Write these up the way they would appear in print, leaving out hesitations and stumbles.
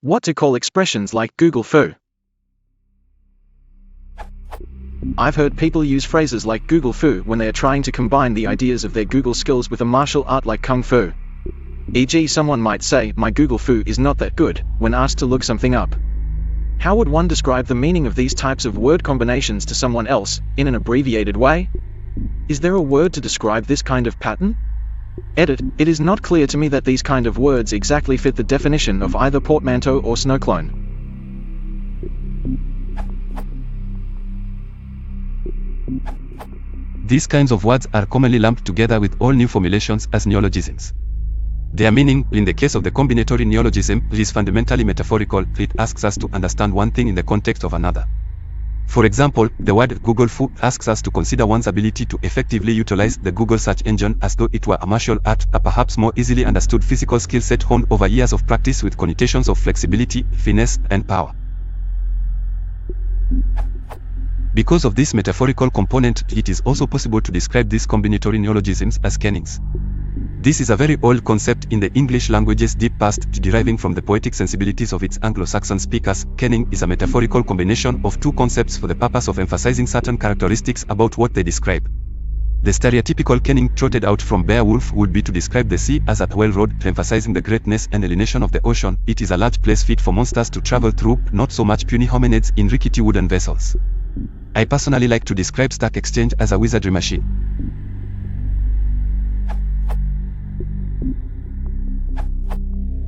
What to call expressions like Google Fu? I've heard people use phrases like Google Fu when they are trying to combine the ideas of their Google skills with a martial art like Kung Fu. E.g., someone might say, "My Google Fu is not that good," when asked to look something up. How would one describe the meaning of these types of word combinations to someone else, in an abbreviated way? Is there a word to describe this kind of pattern? Edit, it is not clear to me that these kind of words exactly fit the definition of either portmanteau or snow clone. These kinds of words are commonly lumped together with all new formulations as neologisms. Their meaning, in the case of the combinatory neologism, is fundamentally metaphorical. It asks us to understand one thing in the context of another. For example, the word Google Fu asks us to consider one's ability to effectively utilize the Google search engine as though it were a martial art, a perhaps more easily understood physical skill set honed over years of practice with connotations of flexibility, finesse, and power. Because of this metaphorical component, it is also possible to describe these combinatory neologisms as kennings. This is a very old concept in the English language's deep past, deriving from the poetic sensibilities of its Anglo-Saxon speakers. Kenning is a metaphorical combination of two concepts for the purpose of emphasizing certain characteristics about what they describe. The stereotypical kenning trotted out from Beowulf would be to describe the sea as a well-road, emphasizing the greatness and alienation of the ocean. It is a large place fit for monsters to travel through, not so much puny hominids in rickety wooden vessels. I personally like to describe Stack Exchange as a wizardry machine.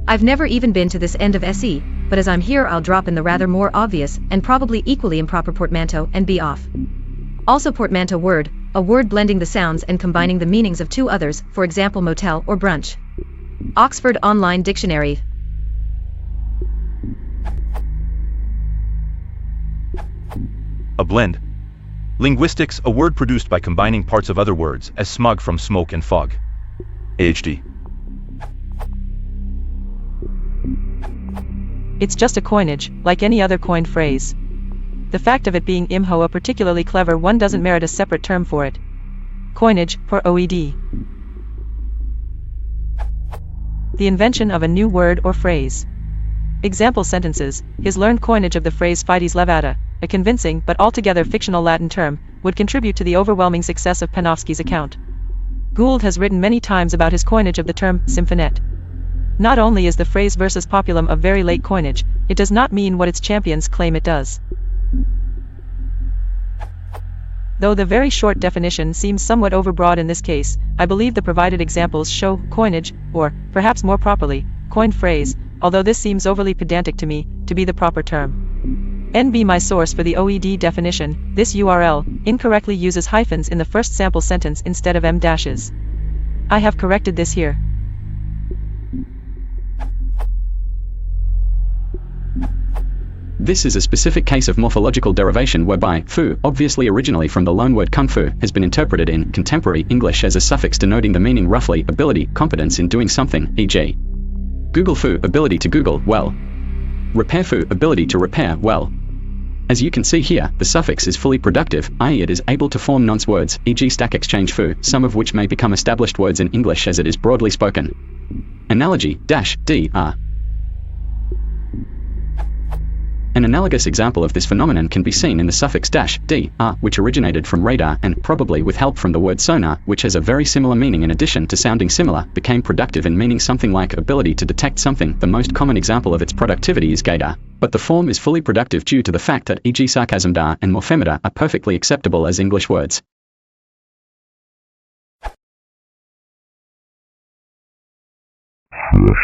I've never even been to this end of SE, but as I'm here I'll drop in the rather more obvious and probably equally improper portmanteau and be off. Also portmanteau word, a word blending the sounds and combining the meanings of two others, for example motel or brunch. Oxford Online Dictionary. A blend. Linguistics, a word produced by combining parts of other words, as smog from smoke and fog. AHD. It's just a coinage, like any other coined phrase. The fact of it being imho a particularly clever one doesn't merit a separate term for it. Coinage, for OED. The invention of a new word or phrase. Example sentences, his learned coinage of the phrase fides levata, a convincing but altogether fictional Latin term, would contribute to the overwhelming success of Panofsky's account. Gould has written many times about his coinage of the term symphonette. Not only is the phrase versus populum of very late coinage, it does not mean what its champions claim it does. Though the very short definition seems somewhat overbroad in this case, I believe the provided examples show coinage, or, perhaps more properly, coined phrase, although this seems overly pedantic to me, to be the proper term. NB my source for the OED definition, this URL, incorrectly uses hyphens in the first sample sentence instead of M-dashes. I have corrected this here. This is a specific case of morphological derivation whereby fu, obviously originally from the loanword kung fu, has been interpreted in contemporary English as a suffix denoting the meaning roughly ability, competence in doing something, e.g. Google fu, ability to Google well. Repair fu, ability to repair well. As you can see here, the suffix is fully productive, i.e. it is able to form nonce words, e.g. stack exchange fu, some of which may become established words in English as it is broadly spoken. Analogy, -dr. An analogous example of this phenomenon can be seen in the suffix -dr, which originated from radar and, probably with help from the word sonar, which has a very similar meaning in addition to sounding similar, became productive in meaning something like ability to detect something. The most common example of its productivity is gaydar, but the form is fully productive due to the fact that e.g. sarcasmdar and morphemida are perfectly acceptable as English words. Session